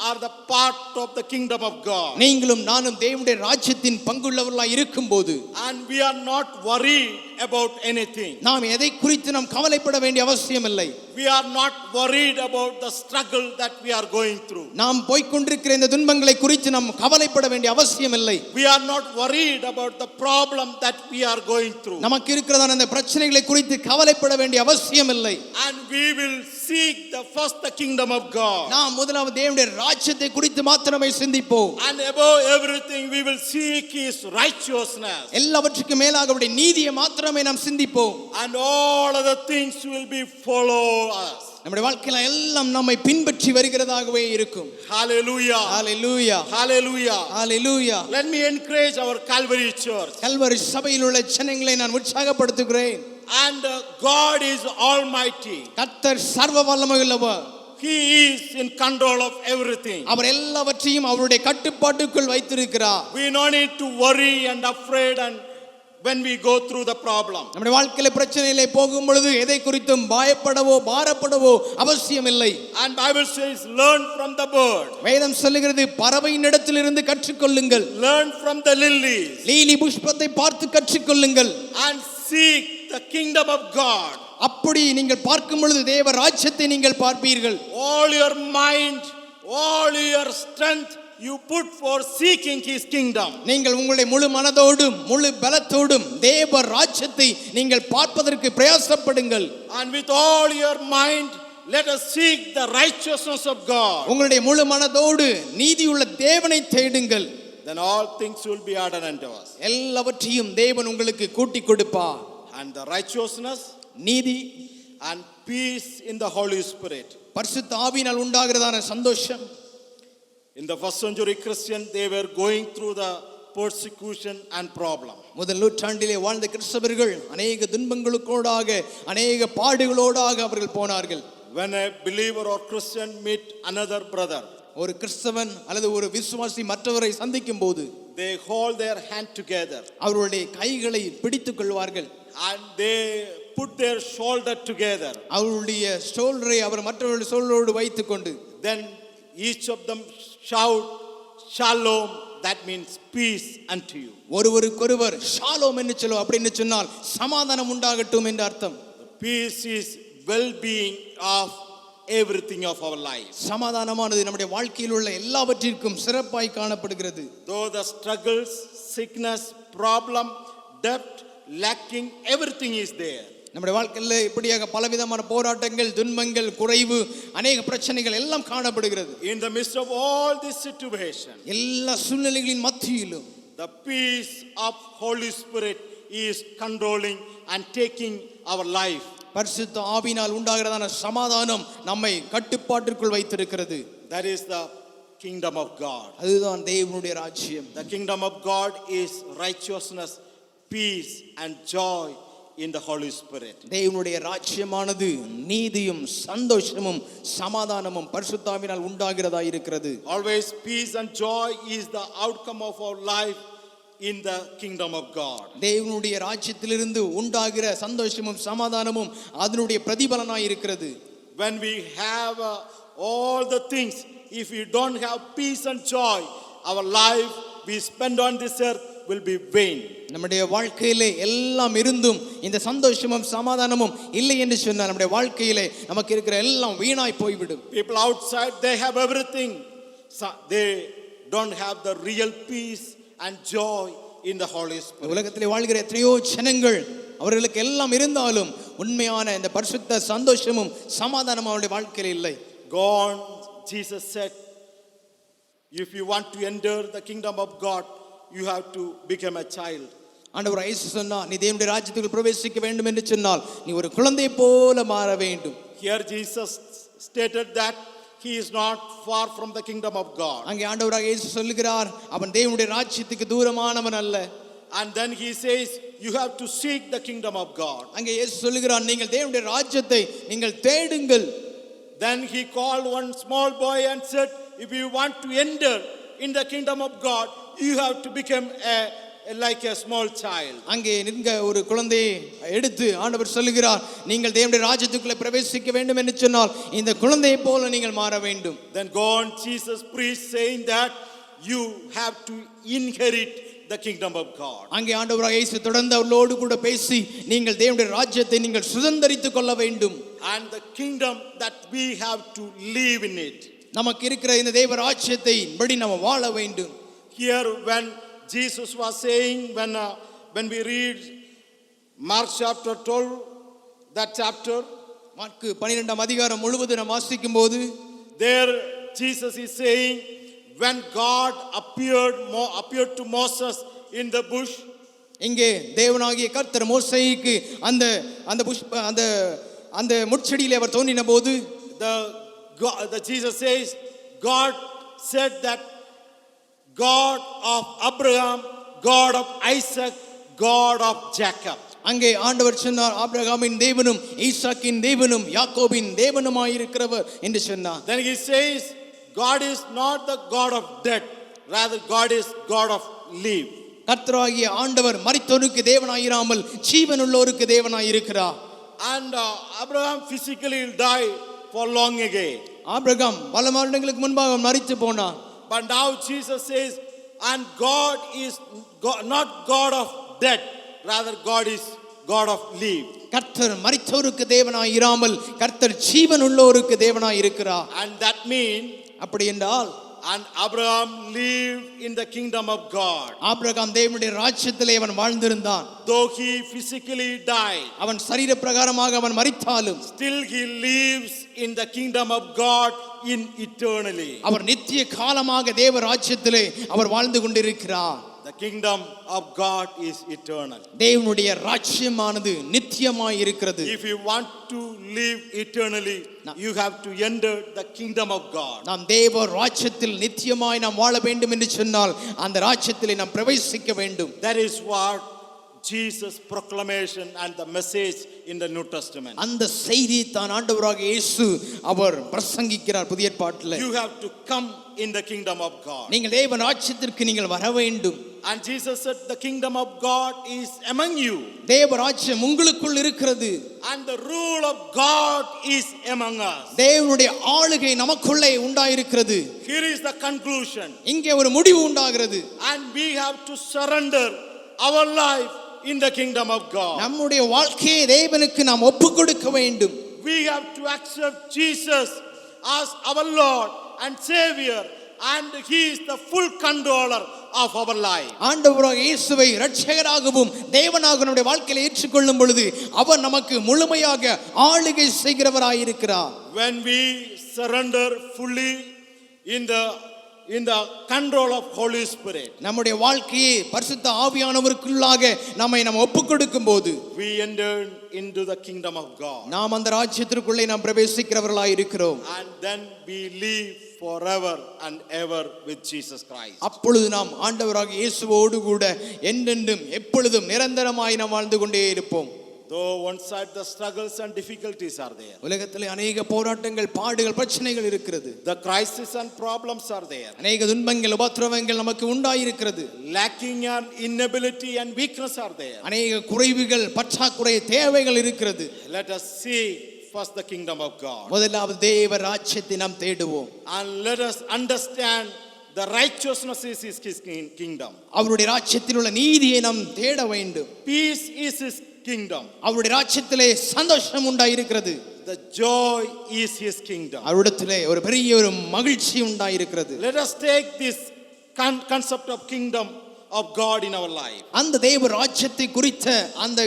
are the part of the kingdom of God, நீங்களும் நானும் தேவனுடைய ராஜ்யத்தின் பங்குள்ளவர்களாய் இருக்கும்போது, and we are not worried about anything, நாம் எதை குறித்து நாம் கவலைப்பட வேண்டிய அவசியம் இல்லை. we are not worried about the struggle that we are going through, நாம் போய்க்கொண்டிருக்கிற இந்த துன்பங்கள் துன்பங்களை குறித்து நாம் கவலைப்பட வேண்டிய அவசியம் இல்லை. We are not worried about the problem that we are going through. நமக்கு இருக்கிறதான அந்த பிரச்சனைகளை குறித்து கவலைப்பட வேண்டிய அவசியம் இல்லை. And we will seek the kingdom of God. நாம் முதலாவது தேவனுடைய ராஜ்யத்தை குறித்து மாத்திரமே சிந்திப்போம். And above everything we will seek his righteousness. எல்லாவற்றுக்கும் மேலாக அவருடைய நீதியை மாத்திரமே நாம் சிந்திப்போம். And all other things will be follow us. நம்முடைய வாழ்க்கையில எல்லாம் நம்மை பின்பற்றி வருகிறதாகவே இருக்கும். Hallelujah. Hallelujah. Hallelujah. Hallelujah. Let me encourage our Calvary Church. Kalvari சபையில் உள்ள ஜனங்களை நான் உற்சாகப்படுத்துகிறேன். And God is almighty. கர்த்தர் சர்வ வல்லமையுள்ளவர். He is in control of everything. அவர் எல்லாவற்றையும் அவருடைய கட்டுப்பாட்டுக்குள் வைத்திருக்கிறார். We no need to worry and afraid and when we go through the problem. நம்முடைய வாழ்க்கையில பிரச்சனையிலே போகும் பொழுது எதை குறித்தும் பயப்படவோ பாரப்படவோ அவசியம் இல்லை. And Bible says learn from the bird. வேதம் சொல்லுகிறது பறவையினிடத்திலிருந்து கற்றுக்கொள்ளுங்கள். Learn from the lilies. Lily புஷ்பத்தை பார்த்து கற்றுக்கொள்ளுங்கள். And seek the kingdom of God. அப்படி நீங்கள் பார்க்கும் பொழுது தேவ ராஜ்யத்தை நீங்கள் பார்ப்பீர்கள். All your mind, all your strength you put for seeking his kingdom. நீங்கள் உங்களுடைய முழு மனதோடும் முழு பலத்தோடும் தேவ ராஜ்யத்தை நீங்கள் பார்ப்பதற்கு பிரயாசப்படுங்கள். And with all your mind let us seek the righteousness of God. உங்களுடைய முழு மனதோடு நீதியுள்ள தேவனை தேடுங்கள். Then all things will be added unto us. எல்லாவற்றையும் தேவன் உங்களுக்கு கூட்டி கொடுப்பார். And the righteousness, நீதி and peace in the Holy Spirit. பரிசுத்த ஆவியினால் உண்டாகிறதான சந்தோஷம். In the first century Christian, they were going through the persecution and problem. முதல் நூற்றாண்டிலே வாழ்ந்த கிறிஸ்தவர்கள் அநேக துன்பங்களுக்கோடாக அநேக பாடுகளோடாக அவர்கள் போனார்கள். When a believer or Christian meet another brother, ஒரு கிறிஸ்தவன் அல்லது ஒரு விசுவாசி மற்றவரை சந்திக்கும் போது they hold their hand together அவருடைய கைகளை பிடித்துக் கொள்வார்கள். and they put their shoulder together. அவருடைய ஷோல்டரை அவர் மற்றவருடைய ஷோல்டரோடு வைத்துக் கொண்டு Then each of them shout shalom, that means peace unto you. ஒருவருக்கொருவர் ஷாலோம் என்று சொல்லுவோம். அப்படின்னு சொன்னால் சமாதானம் உண்டாகட்டும் என்று அர்த்தம். Peace is well-being of everything of our life. சமாதானமானது நம்முடைய வாழ்க்கையில் உள்ள எல்லாவற்றிற்கும் சிறப்பாய் காணப்படுகிறது. Though the struggles, sickness, problem, debt, lacking, everything is there. நம்முடைய வாழ்க்கையில் இப்படியாக பலவிதமான போராட்டங்கள், துன்பங்கள், குறைவு, அநேக பிரச்சனைகள் எல்லாம் காணப்படுகிறது. In the midst of all this situation, எல்லா சூழ்நிலைகளின் மத்தியிலும் the peace of Holy Spirit is controlling and taking our life. பரிசுத்த ஆவியினால் உண்டாகிறதான சமாதானம் நம்மை கட்டுப்பாட்டிற்குள் வைத்திருக்கிறது. That is the kingdom of God. அதுதான் தேவனுடைய ராஜ்யம். The kingdom of God is righteousness, peace and joy in the Holy Spirit. தேவனுடைய ராஜ்யமானது நீதியும் சந்தோஷமும் சமாதானமும் பரிசுத்த ஆவியினால் உண்டாகிறதா இருக்கிறது. Always peace and joy is the outcome of our life in the kingdom of God. தேவனுடைய ராஜ்யத்திலிருந்து உண்டாகிற சந்தோஷமும் சமாதானமும் அதனுடைய பிரதிபலனாய் இருக்கிறது. When we have all the things, if we don't have peace and joy, our life we spend on this earth will be vain. நம்முடைய வாழ்க்கையிலே எல்லாம் இருந்தும் இந்த சந்தோஷமும் சமாதானமும் இல்லை என்று சொன்னால் நம்முடைய வாழ்க்கையிலே நமக்கு இருக்கிற எல்லாம் வீணாய் போய்விடும். People outside, they have everything. So they don't have the real peace and joy in the Holy Spirit. உலகத்திலே வாழ்கிற எத்தனையோ ஜனங்கள் அவர்களுக்கு எல்லாம் இருந்தாலும் உண்மையான இந்த பரிசுத்த சந்தோஷமும் சமாதானமும் அவருடைய வாழ்க்கையில இல்லை. God, Jesus said, if you want to enter the kingdom of God, you have to become a child. ஆண்டவர் இயேசு சொன்னார், நீ தேவனுடைய ராஜ்யத்துக்குள் பிரவேசிக்க வேண்டும் என்று சொன்னால் நீ ஒரு குழந்தை போல மாற வேண்டும். Here Jesus stated that he is not far from the kingdom of God. அங்கே ஆண்டவராக இயேசு சொல்லுகிறார், அவன் தேவனுடைய ராஜ்யத்துக்கு தூரமானவன் அல்ல. And then he says you have to seek the kingdom of God. அங்கே இயேசு சொல்லுகிறார், நீங்கள் தேவனுடைய ராஜ்யத்தை நீங்கள் தேடுங்கள். Then he called one small boy and said, if you want to enter in the kingdom of God, you have to become like a small child. அங்கே நிற்க ஒரு குழந்தையை எடுத்து ஆண்டவர் சொல்லுகிறார், நீங்கள் தேவனுடைய ராஜ்யத்துக்குள்ளே பிரவேசிக்க வேண்டும் என்று சொன்னால் இந்த குழந்தையை போல நீங்கள் மாற வேண்டும். Then God, Jesus preached saying that you have to inherit the kingdom of God. அங்கே ஆண்டவராகிய இயேசு தொடர்ந்து அவர்களோடு கூட பேசி நீங்கள் தேவனுடைய ராஜ்யத்தை நீங்கள் சுதந்தரித்துக் கொள்ள வேண்டும். And the kingdom that we have to live in it. நமக்கு இருக்கிற இந்த தேவ ராஜ்யத்தை படி நம்ம வாழ வேண்டும். Here when Jesus was saying, when we read Mark chapter 12, that chapter, mark 12ஆம் அதிகாரம் முழுவதும் நாம் வாசிக்கும் போது there Jesus is saying, when God appeared to Moses in the bush, இங்கே தேவனாகிய கர்த்தர் மோசேக்கு அந்த அந்த முட்செடியிலே அவர் தோன்றின போது the Jesus says, God said that God of Abraham, God of Isaac, God of Jacob. அங்கே ஆண்டவர் சொன்னார், ஆபிரகாமின் தேவனும் ஈசாக்கின் தேவனும் யாக்கோபின் தேவனுமாயிருக்கிறவர் என்று சொன்னார். Then he says, God is not the God of dead, rather God is God of live. கர்த்தராகிய ஆண்டவர் மரித்தோருக்கு தேவனாயிராமல் ஜீவனுள்ளோருக்கு தேவனாயிருக்கிறார். And Abraham physically died for long ago. Abraham பல வருடங்களுக்கு முன்பாக மரித்து போனார். But now Jesus says, and God is not God of dead, rather God is God of live. கர்த்தர் மரித்தோருக்கு தேவனாயிராமல் கர்த்தர் ஜீவனுள்ளோருக்கு தேவனாயிருக்கிறார். And that means, அப்படி என்றால், and Abraham lived in the kingdom of God. Abraham தேவனுடைய ராஜ்யத்திலே அவன் வாழ்ந்திருந்தான். Though he physically died, அவன் சரீர பிரகாரமாக அவன் மரித்தாலும் still he lives in the kingdom of God in eternally. அவர் நித்திய காலமாக தேவ ராஜ்யத்திலே அவர் வாழ்ந்து கொண்டிருக்கிறார். The kingdom of God is eternal. தேவனுடைய ராஜ்யமானது நித்தியமாய் இருக்கிறது. If you want to live eternally, you have to enter the kingdom of God. நாம் தேவ ராஜ்யத்தில் நித்தியமாய் நாம் வாழ வேண்டும் என்று சொன்னால் அந்த ராஜ்யத்திலே நாம் பிரவேசிக்க வேண்டும். That is what Jesus' proclamation and the message in the New Testament. அந்த செய்தி தான் ஆண்டவராகிய இயேசு அவர் பிரசங்கிக்கிறார் புதிய ஏற்பாட்டிலே. You have to come in the kingdom of God. நீங்கள் தேவ ராஜ்யத்திற்கு நீங்கள் வர வேண்டும். And Jesus said, the kingdom of God is among you. தேவ ராஜ்யம் உங்களுக்குள் இருக்கிறது. And the rule of God is among us. தேவனுடைய ஆளுகை நமக்குள்ளே உண்டாயிருக்கிறது. Here is the conclusion. இங்கே ஒரு முடிவு உண்டாகிறது. And we have to surrender our life in the kingdom of God. நம்முடைய வாழ்க்கையை தேவனுக்கு நாம் ஒப்புக்கொடுக்க வேண்டும். We have to accept Jesus as our Lord and Savior, and He is the full controller of our life. ஆண்டவராகிய இயேசுவை இரட்சகராகவும் தேவனாகவும் நம்முடைய வாழ்க்கையில ஏற்றுக்கொள்ளும் பொழுது அவர் நமக்கு முழுமையாக ஆளுகை செய்கிறவராய் இருக்கிறார். When we surrender fully in the control of Holy Spirit, நம்முடைய வாழ்க்கையை பரிசுத்த ஆவியானவருக்குள்ளாக நம்மை நாம் ஒப்புக்கொடுக்கும் போது we enter into the kingdom of God. நாம் அந்த ராஜ்யத்திற்குள்ளே நாம் பிரவேசிக்கிறவர்களாய் இருக்கிறோம். And then we live forever and ever with Jesus Christ. அப்பொழுது நாம் ஆண்டவராகிய இயேசுவோடு கூட என்றென்றும் எப்பொழுதும் நிரந்தரமாய் நாம் வாழ்ந்து கொண்டே இருப்போம். Though one side the struggles and difficulties are there, உலகத்திலே அநேக போராட்டங்கள், பாடுகள், பிரச்சனைகள் இருக்கிறது. the crises and problems are there, அநேக துன்பங்கள், உபத்திரவங்கள் நமக்கு உண்டாயிருக்கிறது. lacking and inability and weakness are there. அநேக குறைவுகள், பற்றாக்குறை, தேவைகள் இருக்கிறது. Let us seek first the kingdom of God, முதலாவது தேவ ராஜ்யத்தை நாம் தேடுவோம். and let us understand the righteousness is His kingdom. அவருடைய ராஜ்யத்தில் உள்ள நீதியை நாம் தேட வேண்டும். Peace is His kingdom. அவருடைய ராஜ்யத்திலே சந்தோஷம் உண்டாயிருக்கிறது. The joy is His kingdom. அவரிடத்திலே ஒரு பெரிய ஒரு மகிழ்ச்சி உண்டாயிருக்கிறது. Let us take this concept of kingdom of God in our life. அந்த தேவ ராஜ்யத்தை குறித்த அந்த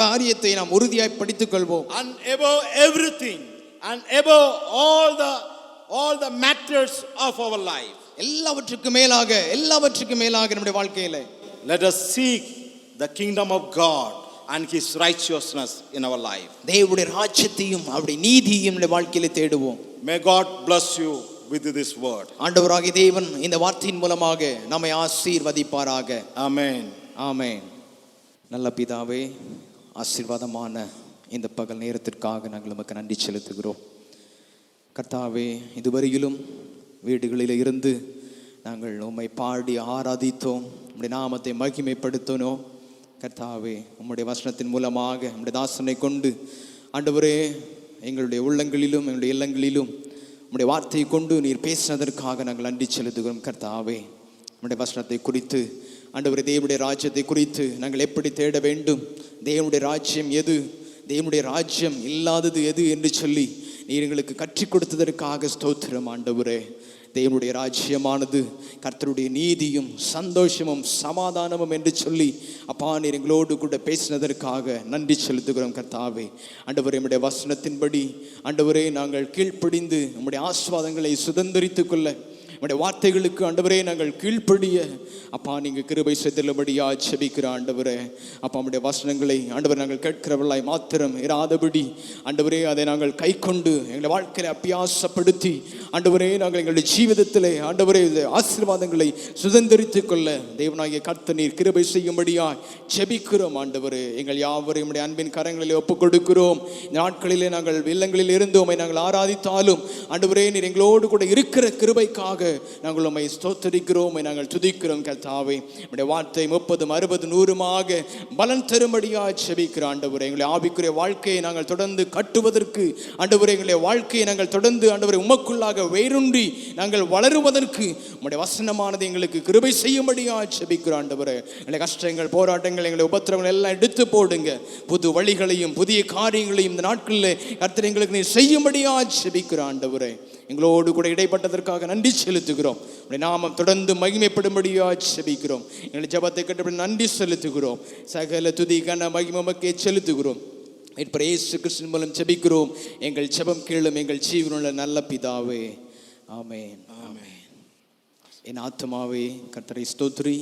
காரியத்தை நாம் உறுதியாய் படித்துக் கொள்வோம். And above everything and above all the matters of our life, எல்லாவற்றுக்கும் மேலாக நம்முடைய வாழ்க்கையில let us seek the kingdom of God and His righteousness in our life. தேவனுடைய ராஜ்யத்தையும் அவருடைய நீதியையும் நம்முடைய வாழ்க்கையில தேடுவோம். May God bless you with this word. ஆண்டவராகிய தேவன் இந்த வார்த்தையின் மூலமாக நம்மை ஆசீர்வதிப்பாராக. Amen. ஆமென். நல்ல பிதாவே, ஆசீர்வாதமான இந்த பகல் நேரத்திற்காக நாங்கள் உமக்கு நன்றி செலுத்துகிறோம். கர்த்தாவே, இதுவரையிலும் வீடுகளில் இருந்து நாங்கள் உம்மை பாடி ஆராதித்தோம், உம்முடைய நாமத்தை மகிமைப்படுத்தினோம். கர்த்தாவே, உம்முடைய வசனத்தின் மூலமாக உம்முடைய தாசனை கொண்டு ஆண்டவரே எங்களுடைய உள்ளங்களிலும் எங்களுடைய இல்லங்களிலும் உம்முடைய வார்த்தையை கொண்டு நீர் பேசினதற்காக நாங்கள் நன்றி செலுத்துகிறோம். கர்த்தாவே, உம்முடைய வசனத்தை குறித்து ஆண்டவரே, தேவனுடைய ராஜ்யத்தை குறித்து நாங்கள் எப்படி தேட வேண்டும், தேவனுடைய ராஜ்யம் எது, தேவனுடைய ராஜ்யம் இல்லாதது எது என்று சொல்லி நீர் எங்களுக்கு கற்றுக் கொடுத்ததற்காக ஸ்தோத்திரம் ஆண்டவரே. தேவனுடைய ராஜ்யமானது கர்த்தருடைய நீதியும் சந்தோஷமும் சமாதானமும் என்று சொல்லி அப்பா நீர் எங்களோடு கூட பேசினதற்காக நன்றி செலுத்துகிறோம் கர்த்தாவே. ஆண்டவரே, நம்முடைய வசனத்தின்படி ஆண்டவரே நாங்கள் கீழ்ப்படிந்து நம்முடைய ஆசீர்வாதங்களை சுதந்திரித்துக் கொள்ள, நம்முடைய வார்த்தைகளுக்கு ஆண்டவரே நாங்கள் கீழ்ப்படிய அப்பா நீங்கள் கிருபை செய்தபடியா செபிக்கிற ஆண்டவரே. அப்பா நம்முடைய வசனங்களை ஆண்டவர் நாங்கள் கேட்கிறவர்களாய் மாத்திரம் இராதபடி ஆண்டவரே அதை நாங்கள் கை கொண்டு எங்களை வாழ்க்கையை அபியாசப்படுத்தி ஆண்டவரே நாங்கள் எங்களுடைய ஜீவிதத்திலே ஆண்டவரே ஆசீர்வாதங்களை சுதந்திரித்துக் கொள்ள தேவனாகிய கர்த்தர் நீர் கிருபை செய்யும்படியா செபிக்கிறோம் ஆண்டவரே. எங்கள் யாவரையும் நம்முடைய அன்பின் கரங்களிலே ஒப்புக் கொடுக்கிறோம். இந்த நாட்களிலே நாங்கள் இல்லங்களில் இருந்தோமை நாங்கள் ஆராதித்தாலும் ஆண்டவரே நீர் எங்களோடு கூட இருக்கிற கிருபைக்காக நாங்கள் உம்மை ஸ்தோத்திரிக்கிறோம், நாங்கள் துதிக்கிறோம் கர்த்தாவே. நம்முடைய வார்த்தை 30, 60, 100 பலன் தரும்படியாக செபிக்கிற ஆண்டவரே. எங்களுடைய ஆவிக்குரிய வாழ்க்கையை நாங்கள் தொடர்ந்து கட்டுவதற்கு ஆண்டவரே, எங்களுடைய வாழ்க்கையை நாங்கள் தொடர்ந்து ஆண்டவரே உமக்குள்ளாக வேரூன்றி நாங்கள் வளருவதற்கு உம்முடைய வசனமானது எங்களுக்கு கிருபை செய்யும்படியாக செபிக்கிற ஆண்டவரே. எங்களுடைய கஷ்டங்கள், போராட்டங்கள், எங்களுடைய உபத்திரங்கள் எல்லாம் எடுத்து போடுங்க. புது வழிகளையும் புதிய காரியங்களையும் இந்த நாட்களில் கர்த்தர் எங்களுக்கு நீ செய்யும்படியாக செபிக்கிற ஆண்டவரே. எங்களோடு கூட இடைப்பட்டதற்காக நன்றி செலுத்துகிறோம். நாமம் தொடர்ந்து மகிமைப்படும்படியாக செபிக்கிறோம். எங்களை ஜபத்தை கேட்டபடி நன்றி செலுத்துகிறோம். சகல துதி கன மகிமைக்கே செலுத்துகிறோம். இயேசு கிறிஸ்துவின் மூலம் செபிக்கிறோம். எங்கள் ஜெபம் கேளும் எங்கள் ஜீவனுள்ள நல்ல பிதாவே, ஆமென். ஆமென். என் ஆத்துமாவே கர்த்தரை ஸ்தோத்திரி,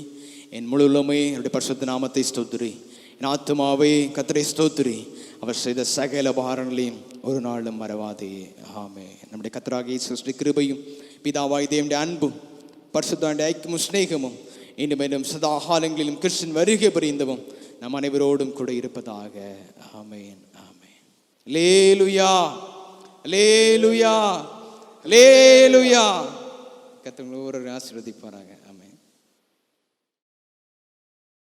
என் முழு உள்ளமே அவருடைய பரிசுத்த நாமத்தை ஸ்தோத்திரி. என் ஆத்துமாவே கர்த்தரை ஸ்தோத்திரி, அவர் செய்த சகல உபகாரங்களையும் ஒரு நாளும் மறவாதே. ஆமென். நம்முடைய கர்த்தராகிய இயேசு கிருபையும் பிதாவாகிய தேவனுடைய அன்பும் பரிசுத்த ஐக்கியமும் சிநேகமும் இன்னும் சதா காலங்களிலும் கிறிஸ்துவின் வருகை பரிந்தவும் நம் அனைவரோடும் கூட இருப்பதாக. ஆமென். ஆமென். அல்லேலூயா, அல்லேலூயா, அல்லேலூயா. கர்த்தர் ஒவ்வொருவரையும் ஆசீர்வதிப்பாராக.